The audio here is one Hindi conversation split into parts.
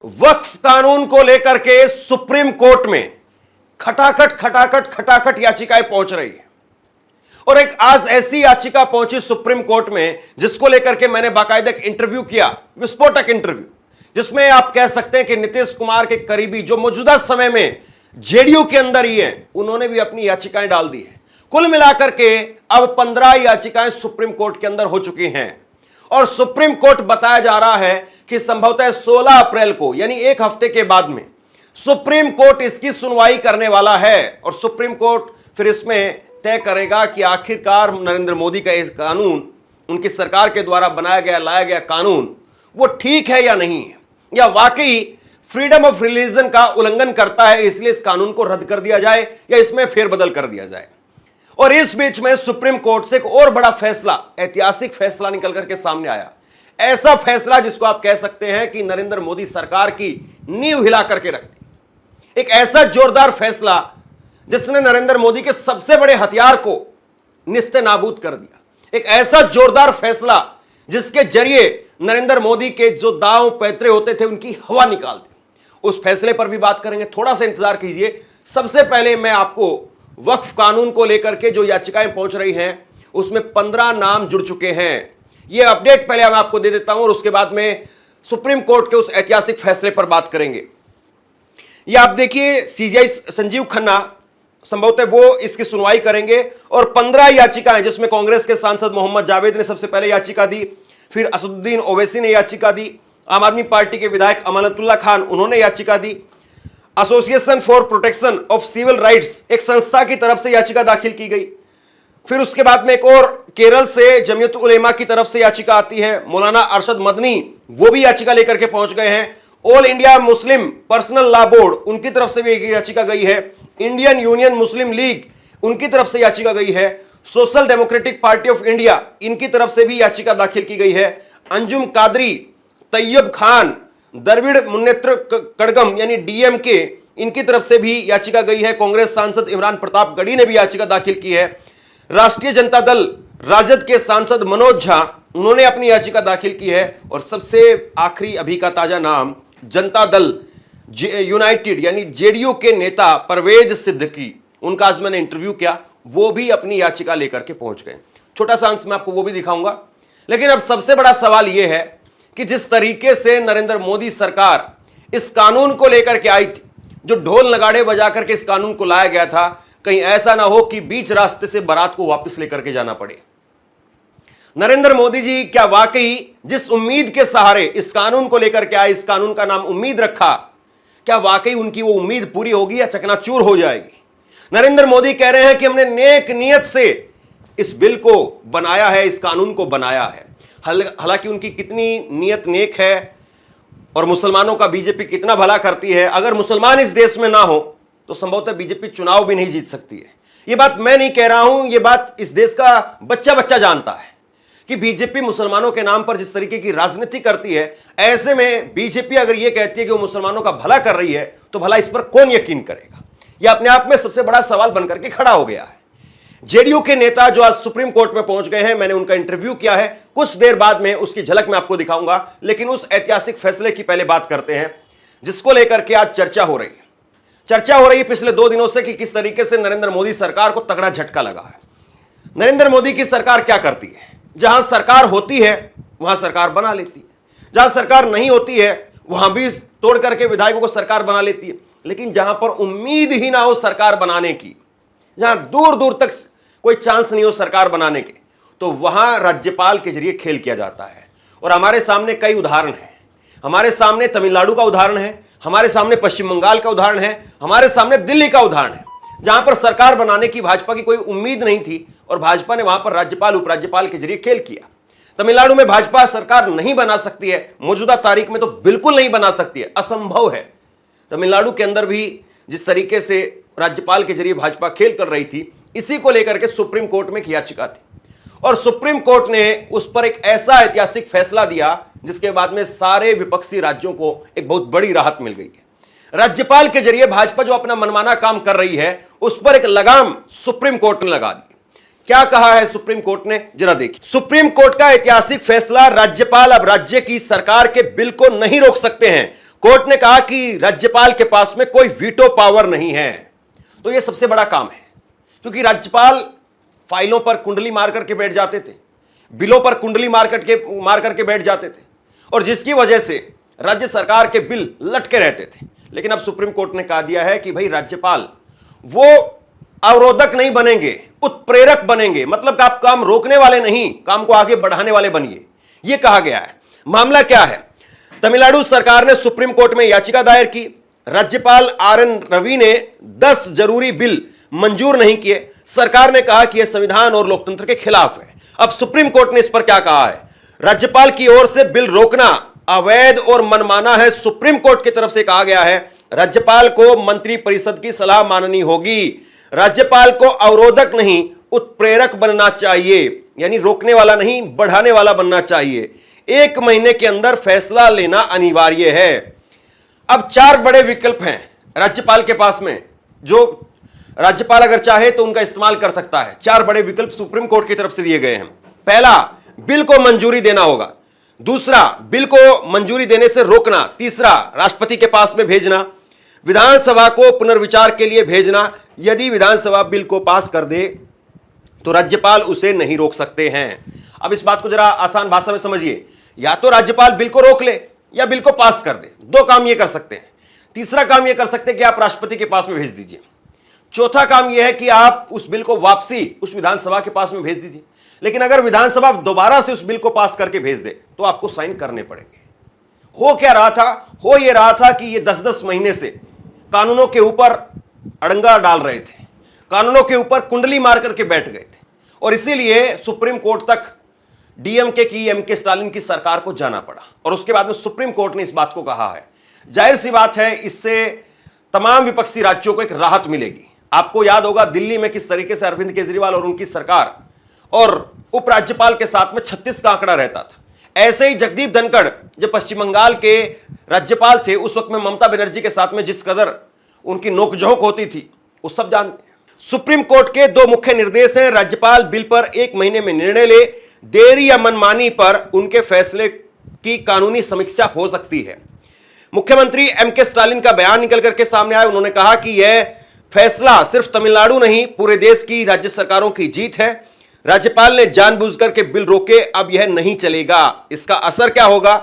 वक्फ कानून को लेकर के सुप्रीम कोर्ट में खटाखट याचिकाएं पहुंच रही है और एक आज ऐसी याचिका पहुंची सुप्रीम कोर्ट में जिसको लेकर के मैंने बाकायदा एक इंटरव्यू किया, विस्फोटक इंटरव्यू, जिसमें आप कह सकते हैं कि नीतीश कुमार के करीबी जो मौजूदा समय में जेडीयू के अंदर ही है, उन्होंने भी अपनी याचिकाएं डाल दी है। कुल मिलाकर के अब 15 याचिकाएं सुप्रीम कोर्ट के अंदर हो चुकी हैं और सुप्रीम कोर्ट बताया जा रहा है कि संभवतः 16 अप्रैल को यानी एक हफ्ते के बाद में सुप्रीम कोर्ट इसकी सुनवाई करने वाला है और सुप्रीम कोर्ट फिर इसमें तय करेगा कि आखिरकार नरेंद्र मोदी का इस कानून, उनकी सरकार के द्वारा बनाया गया लाया गया कानून, वो ठीक है या नहीं है, या वाकई फ्रीडम ऑफ रिलीजन का उल्लंघन करता है, इसलिए इस कानून को रद्द कर दिया जाए या इसमें फेरबदल कर दिया जाए। और इस बीच में सुप्रीम कोर्ट से एक और बड़ा फैसला, ऐतिहासिक फैसला निकल करके सामने आया। ऐसा फैसला जिसको आप कह सकते हैं कि नरेंद्र मोदी सरकार की नींव हिला करके रख दी। एक ऐसा जोरदार फैसला जिसने नरेंद्र मोदी के सबसे बड़े हथियार को निस्ते नाबूद कर दिया। एक ऐसा जोरदार फैसला जिसके जरिए नरेंद्र मोदी के जो दांव पैतरे होते थे उनकी हवा निकाल दी। उस फैसले पर भी बात करेंगे, थोड़ा सा इंतजार कीजिए। सबसे पहले मैं आपको वक्फ कानून को लेकर के जो याचिकाएं पहुंच रही हैं उसमें 15 नाम जुड़ चुके हैं, यह अपडेट पहले मैं आपको दे देता हूं और उसके बाद में सुप्रीम कोर्ट के उस ऐतिहासिक फैसले पर बात करेंगे। यह आप देखिए, सीजीआई संजीव खन्ना संभवतः वो इसकी सुनवाई करेंगे और 15 याचिकाएं जिसमें कांग्रेस के सांसद मोहम्मद जावेद ने सबसे पहले याचिका दी, फिर असदुद्दीन ओवैसी ने याचिका दी, आम आदमी पार्टी के विधायक अमानतुल्लाह खान उन्होंने याचिका दी, association for protection of civil rights एक संस्था की तरफ से याचिका दाखिल की गई, फिर उसके बाद में एक और केरल से जमीयत उलेमा की तरफ से याचिका आती है, मौलाना अरशद मदनी वो भी याचिका लेकर के पहुंच गए हैं, all India Muslim personal law board उनकी तरफ से भी एक याचिका गई है, इंडियन यूनियन मुस्लिम लीग उनकी तरफ से याचिका गई है, social democratic party of India इनकी तरफ से भी याचिका दाखिल की गई है, अंजुम कादरी, तैयब खान, द्रविड़ मुन्नेत्र कड़गम यानी डीएमके इनकी तरफ से भी याचिका गई है, कांग्रेस सांसद इमरान प्रताप गढ़ी ने भी याचिका दाखिल की है, राष्ट्रीय जनता दल राजद के सांसद मनोज झा उन्होंने अपनी याचिका दाखिल की है और सबसे आखिरी अभी का ताजा नाम जनता दल यूनाइटेड यानी जेडीयू के नेता परवेज सिद्दीकी, उनका आज मैंने इंटरव्यू किया, वो भी अपनी याचिका लेकर के पहुंच गए। छोटा सा अंश मैं आपको वो भी दिखाऊंगा। लेकिन अब सबसे बड़ा सवाल यह है कि जिस तरीके से नरेंद्र मोदी सरकार इस कानून को लेकर के आई थी, जो ढोल नगाड़े बजा करके इस कानून को लाया गया था, कहीं ऐसा ना हो कि बीच रास्ते से बारात को वापस लेकर के जाना पड़े। नरेंद्र मोदी जी क्या वाकई जिस उम्मीद के सहारे इस कानून को लेकर के आए, इस कानून का नाम उम्मीद रखा, क्या वाकई उनकी वो उम्मीद पूरी होगी या चकनाचूर हो जाएगी? नरेंद्र मोदी कह रहे हैं कि हमने नेक नियत से इस बिल को बनाया है, इस कानून को बनाया है। हालांकि उनकी कितनी नियत नेक है और मुसलमानों का बीजेपी कितना भला करती है, अगर मुसलमान इस देश में ना हो तो संभवतः बीजेपी चुनाव भी नहीं जीत सकती है। यह बात मैं नहीं कह रहा हूं, यह बात इस देश का बच्चा बच्चा जानता है कि बीजेपी मुसलमानों के नाम पर जिस तरीके की राजनीति करती है, ऐसे में बीजेपी अगर यह कहती है कि वो मुसलमानों का भला कर रही है तो भला इस पर कौन यकीन करेगा? यह अपने आप में सबसे बड़ा सवाल बनकर के खड़ा हो गया है। जेडीयू के नेता जो आज सुप्रीम कोर्ट में पहुंच गए हैं, मैंने उनका इंटरव्यू किया है, कुछ देर बाद में उसकी झलक मैं आपको दिखाऊंगा। लेकिन उस ऐतिहासिक फैसले की पहले बात करते हैं जिसको लेकर के आज चर्चा हो रही है। चर्चा हो रही है पिछले 2 दिनों से कि किस तरीके से नरेंद्र मोदी सरकार को तगड़ा झटका लगा है। नरेंद्र मोदी की सरकार क्या करती है? जहां सरकार होती है वहां सरकार बना लेती है, जहां सरकार नहीं होती है वहां भी तोड़ करके विधायकों को सरकार बना लेती है। लेकिन जहां पर उम्मीद ही ना हो सरकार बनाने की, जहां दूर दूर तक कोई चांस नहीं हो सरकार बनाने के, तो वहां राज्यपाल के जरिए खेल किया जाता है। और हमारे सामने कई उदाहरण हैं। हमारे सामने तमिलनाडु का उदाहरण है, हमारे सामने पश्चिम बंगाल का उदाहरण है, हमारे सामने दिल्ली का उदाहरण है, जहां पर सरकार बनाने की भाजपा की कोई उम्मीद नहीं थी और भाजपा ने वहां पर राज्यपाल उपराज्यपाल के जरिए खेल किया। तमिलनाडु में भाजपा सरकार नहीं बना सकती है, मौजूदा तारीख में तो बिल्कुल नहीं बना सकती है, असंभव है। तमिलनाडु के अंदर भी जिस तरीके से राज्यपाल के जरिए भाजपा खेल कर रही थी, इसी को लेकर के सुप्रीम कोर्ट में एक याचिका थी और सुप्रीम कोर्ट ने उस पर एक ऐसा ऐतिहासिक फैसला दिया जिसके बाद में सारे विपक्षी राज्यों को एक बहुत बड़ी राहत मिल गई है। राज्यपाल के जरिए भाजपा जो अपना मनमाना काम कर रही है उस पर एक लगाम सुप्रीम कोर्ट ने लगा दी। क्या कहा है सुप्रीम कोर्ट ने, जरा देखिए। सुप्रीम कोर्ट का ऐतिहासिक फैसला, राज्यपाल अब राज्य की सरकार के बिल को नहीं रोक सकते हैं, कोर्ट ने कहा कि राज्यपाल के पास में कोई वीटो पावर नहीं है। तो यह सबसे बड़ा काम है, क्योंकि राज्यपाल फाइलों पर कुंडली मार करके बैठ जाते थे, बिलों पर कुंडली मार करके बैठ जाते थे, और जिसकी वजह से राज्य सरकार के बिल लटके रहते थे। लेकिन अब सुप्रीम कोर्ट ने कहा दिया है कि भाई राज्यपाल वो अवरोधक नहीं बनेंगे, उत्प्रेरक बनेंगे, मतलब कि आप काम रोकने वाले नहीं, काम को आगे बढ़ाने वाले बनिए, यह कहा गया है। मामला क्या है? तमिलनाडु सरकार ने सुप्रीम कोर्ट में याचिका दायर की। राज्यपाल आर.एन. रवि ने 10 जरूरी बिल मंजूर नहीं किए। सरकार ने कहा कि यह संविधान और लोकतंत्र के खिलाफ है। अब सुप्रीम कोर्ट ने इस पर क्या कहा है? राज्यपाल की ओर से बिल रोकना अवैध और मनमाना है। सुप्रीम कोर्ट की तरफ से कहा गया है राज्यपाल को मंत्री परिषद की सलाह माननी होगी। राज्यपाल को अवरोधक नहीं, उत्प्रेरक बनना चाहिए, यानी रोकने वाला नहीं, बढ़ाने वाला बनना चाहिए। 1 महीने के अंदर फैसला लेना अनिवार्य है। अब 4 बड़े विकल्प हैं राज्यपाल के पास में, जो राज्यपाल अगर चाहे तो उनका इस्तेमाल कर सकता है। 4 बड़े विकल्प सुप्रीम कोर्ट की तरफ से दिए गए हैं। पहला, बिल को मंजूरी देना होगा। दूसरा, बिल को मंजूरी देने से रोकना। तीसरा, राष्ट्रपति के पास में भेजना। विधानसभा को पुनर्विचार के लिए भेजना। यदि विधानसभा बिल को पास कर दे तो राज्यपाल उसे नहीं रोक सकते हैं। अब इस बात को जरा आसान भाषा में समझिए, या तो राज्यपाल बिल को रोक ले या बिल को पास कर दे। 2 काम ये कर सकते हैं। तीसरा काम ये कर सकते हैं कि आप राष्ट्रपति के पास में भेज दीजिए। चौथा काम यह है कि आप उस बिल को वापसी उस विधानसभा के पास में भेज दीजिए। लेकिन अगर विधानसभा दोबारा से उस बिल को पास करके भेज दे तो आपको साइन करने पड़ेंगे। हो क्या रहा था? हो यह रहा था कि ये 10-10 महीने से कानूनों के ऊपर अड़ंगा डाल रहे थे, कानूनों के ऊपर कुंडली मार करके बैठ गए थे, और इसीलिए सुप्रीम कोर्ट तक डीएमके की, एमके स्टालिन की सरकार को जाना पड़ा। और उसके बाद में सुप्रीम कोर्ट ने इस बात को कहा है। जाहिर सी बात है, इससे तमाम विपक्षी राज्यों को एक राहत मिलेगी। आपको याद होगा दिल्ली में किस तरीके से अरविंद केजरीवाल और उनकी सरकार और उपराज्यपाल के साथ में 36 का आंकड़ा रहता था। ऐसे ही जगदीप धनखड़ जो पश्चिम बंगाल के राज्यपाल थे, उस वक्त में ममता बनर्जी के साथ में जिस कदर उनकी नोकझोंक होती थी, वो सब जानते हैं। सुप्रीम कोर्ट के 2 मुख्य निर्देश हैं। राज्यपाल बिल पर 1 महीने में निर्णय ले, देरी या मनमानी पर उनके फैसले की कानूनी समीक्षा हो सकती है। मुख्यमंत्री एमके स्टालिन का बयान निकल करके सामने आया। उन्होंने कहा कि यह फैसला सिर्फ तमिलनाडु नहीं, पूरे देश की राज्य सरकारों की जीत है। राज्यपाल ने जानबूझकर के बिल रोके, अब यह नहीं चलेगा। इसका असर क्या होगा?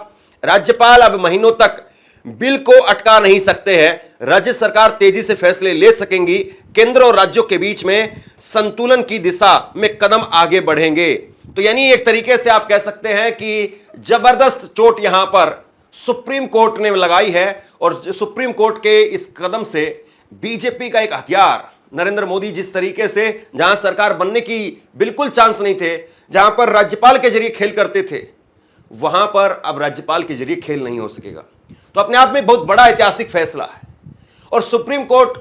राज्यपाल अब महीनों तक बिल को अटका नहीं सकते हैं। राज्य सरकार तेजी से फैसले ले सकेंगी। केंद्र और राज्यों के बीच में संतुलन की दिशा में कदम आगे बढ़ेंगे। तो यानी एक तरीके से आप कह सकते हैं कि जबरदस्त चोट यहां पर सुप्रीम कोर्ट ने लगाई है, और सुप्रीम कोर्ट के इस कदम से बीजेपी का एक हथियार नरेंद्र मोदी, जिस तरीके से जहां सरकार बनने की बिल्कुल चांस नहीं थे, जहां पर राज्यपाल के जरिए खेल करते थे, वहां पर अब राज्यपाल के जरिए खेल नहीं हो सकेगा। तो अपने आप में बहुत बड़ा ऐतिहासिक फैसला है। और सुप्रीम कोर्ट,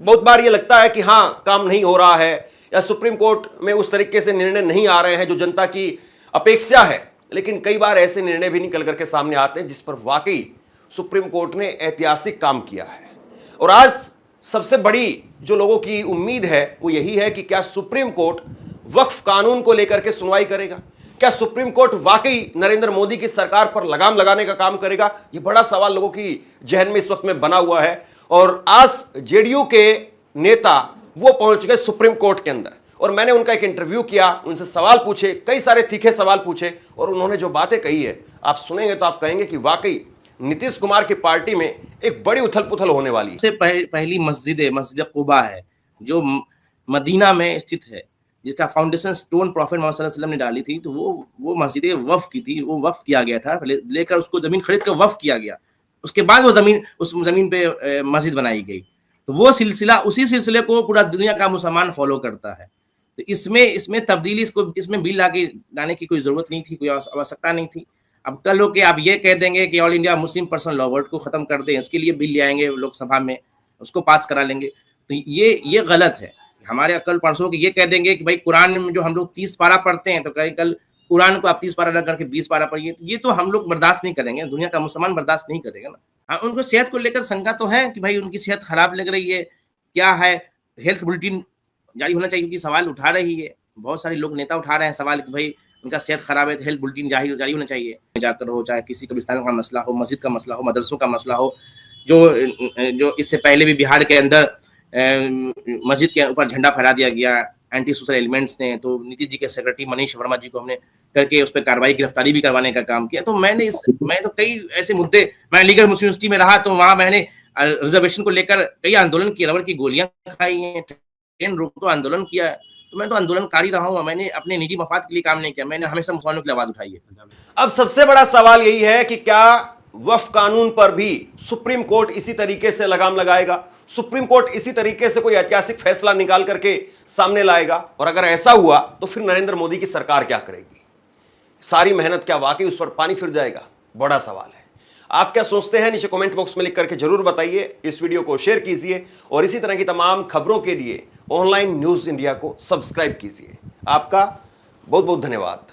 बहुत बार यह लगता है कि हां काम नहीं हो रहा है, या सुप्रीम कोर्ट में उस तरीके से निर्णय नहीं आ रहे हैं जो जनता की अपेक्षा है। लेकिन कई बार ऐसे निर्णय भी निकल करके सामने आते हैं जिस पर वाकई सुप्रीम कोर्ट ने ऐतिहासिक काम किया है। और आज सबसे बड़ी जो लोगों की उम्मीद है वो यही है कि क्या सुप्रीम कोर्ट वक्फ कानून को लेकर के सुनवाई करेगा? क्या सुप्रीम कोर्ट वाकई नरेंद्र मोदी की सरकार पर लगाम लगाने का काम करेगा? ये बड़ा सवाल लोगों की जहन में इस वक्त में बना हुआ है। और आज जेडीयू के नेता वो पहुंच गए सुप्रीम कोर्ट के अंदर, और मैंने उनका एक इंटरव्यू किया, उनसे सवाल पूछे, कई सारे तीखे सवाल पूछे, और उन्होंने जो बातें कही है आप सुनेंगे तो आप कहेंगे कि वाकई नीतीश कुमार की पार्टी में एक बड़ी उथल पुथल होने वाली है। सबसे पहली मस्जिद कुबा है जो मदीना में स्थित है, जिसका फाउंडेशन स्टोन प्रॉफेट मोहम्मद सल्लल्लाहु अलैहि वसल्लम ने डाली थी। तो वो मस्जिद वफ़ की थी, वो वफ़ किया गया था, लेकर उसको जमीन खरीद कर वफ़ किया गया। उसके बाद वो उस जमीन पे मस्जिद बनाई गई। तो वो सिलसिला, उसी सिलसिले को पूरा दुनिया का मुसलमान फॉलो करता है। तो इसमें तब्दीली, इसमें बिल लाने की कोई जरूरत नहीं थी, कोई आवश्यकता नहीं थी। अब कल होके आप ये कह देंगे कि all India Muslim person law word को खत्म कर दें, इसके लिए बिल ले आएंगे लोकसभा में, उसको पास करा लेंगे। तो ये गलत है। हमारे कल परसों के ये कह देंगे कि भाई कुरान में जो हम लोग 30 पारा पढ़ते हैं, तो कल कुरान को आप 30 पारा रख करके 20 पारा पढ़िए, तो ये तो हम लोग बर्दाश्त नहीं करेंगे, दुनिया का मुसलमान बर्दाश्त नहीं करेगा ना। हाँ, उनको सेहत को लेकर शंका तो है कि भाई उनकी सेहत खराब लग रही है, क्या है, हेल्थ बुलेटिन जारी होना चाहिए, क्योंकि सवाल उठा रही है। बहुत सारे लोग नेता उठा रहे हैं सवाल कि भाई उनका सेहत खराब है तो हेल्थ बुलेटिन जारी होना चाहिए, जाकर हो, चाहे किसी कब्रिस्तान का मसला हो, मस्जिद का मसला हो, मदरसों का मसला हो, जो इससे पहले भी बिहार के अंदर मस्जिद के ऊपर झंडा फहरा दिया गया एंटी सोशल एलिमेंट्स ने, तो नीतीश जी के सेक्रेटरी मनीष वर्मा जी को हमने करके उस पर कार्रवाई, गिरफ्तारी भी करवाने का काम किया। तो मैं तो कई ऐसे मुद्दे, मैं अलीगढ़ मुस्लिम यूनिवर्सिटी में रहा तो वहां मैंने रिजर्वेशन को लेकर कई आंदोलन किए, रबड़ की गोलियां खाई हैं, ट्रेन रोको आंदोलन किया है। तो मैं तो आंदोलनकारी रहा हूँ, मैंने अपने निजी मफाद के लिए काम नहीं किया, मैंने हमेशा मुसलमानों के लिए आवाज उठाई है। अब सबसे बड़ा सवाल यही है कि क्या वक्फ कानून पर भी सुप्रीम कोर्ट इसी तरीके से लगाम लगाएगा, सुप्रीम कोर्ट इसी तरीके से कोई ऐतिहासिक फैसला निकाल करके सामने लाएगा? और अगर ऐसा हुआ तो फिर नरेंद्र मोदी की सरकार क्या करेगी? सारी मेहनत क्या वाकई उस पर पानी फिर जाएगा? बड़ा सवाल है। आप क्या सोचते हैं? नीचे कमेंट बॉक्स में लिख करके जरूर बताइए। इस वीडियो को शेयर कीजिए और इसी तरह की तमाम खबरों के लिए ऑनलाइन न्यूज इंडिया को सब्सक्राइब कीजिए। आपका बहुत बहुत धन्यवाद।